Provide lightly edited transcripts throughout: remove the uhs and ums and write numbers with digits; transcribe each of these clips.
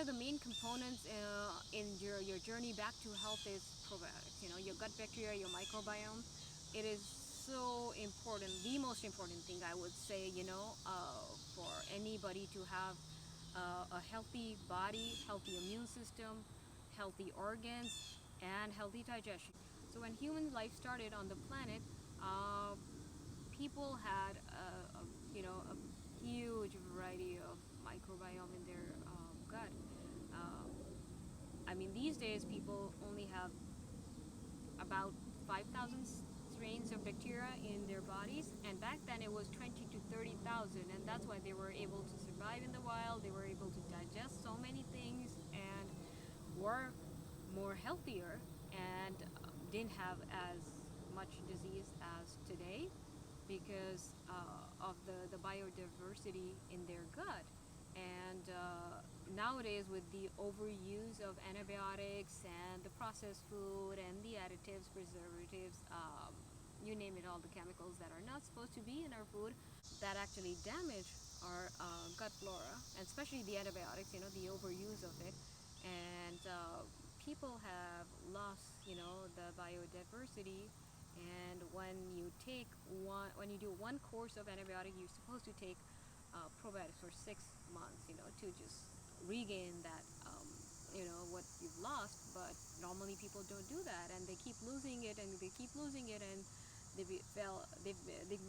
of the main components in your journey back to health is probiotics. Your gut bacteria, your microbiome. It is so important, the most important thing I would say, for anybody to have a healthy body, healthy immune system, healthy organs, and healthy digestion. So when human life started on the planet, uh, people had a huge variety of microbiome in their gut. Um, I mean, these days people only have about 5,000 strains of bacteria in their bodies, and back then it was 20 to 30,000, and that's why they were able to survive in the wild. They were able to digest so many things and were more healthier and didn't have as much disease as today because of the biodiversity in their gut. And nowadays, with the overuse of antibiotics and the processed food and the additives, preservatives, you name it, all the chemicals that are not supposed to be in our food that actually damage our gut flora, and especially the antibiotics, the overuse of it. And people have lost, the biodiversity. And when you do one course of antibiotic, you're supposed to take probiotics for 6 months, to just regain that, what you've lost. But normally people don't do that, and they keep losing it, and they keep losing it, and they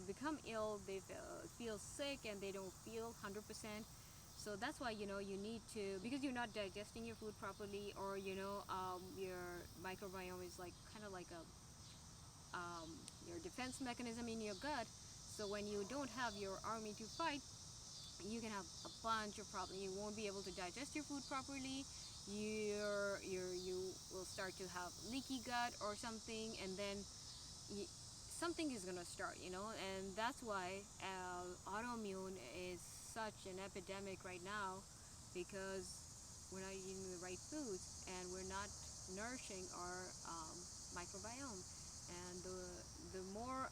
become ill. They feel sick, and they don't feel 100%. So that's why you need to, because you're not digesting your food properly, or your microbiome is like kind of like your defense mechanism in your gut. So when you don't have your army to fight, you can have a bunch of problems. You won't be able to digest your food properly. You will start to have leaky gut or something, and then something is gonna start, and that's why autoimmune is such an epidemic right now, because we're not eating the right foods and we're not nourishing our microbiome. And the more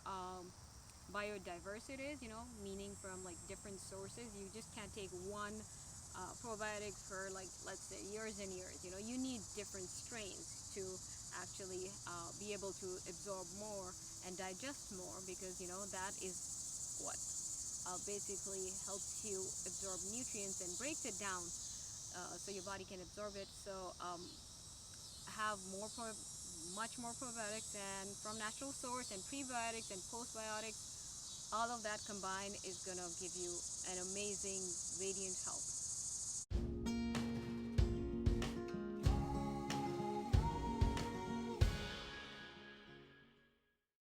biodiverse it is, meaning from like different sources, you just can't take one probiotic for, like, let's say years and years. You need different strains to actually be able to absorb more and digest more, because that is what basically helps you absorb nutrients and breaks it down so your body can absorb it. So have much more probiotics, and from natural source, and prebiotics and postbiotics. All of that combined is going to give you an amazing radiant health.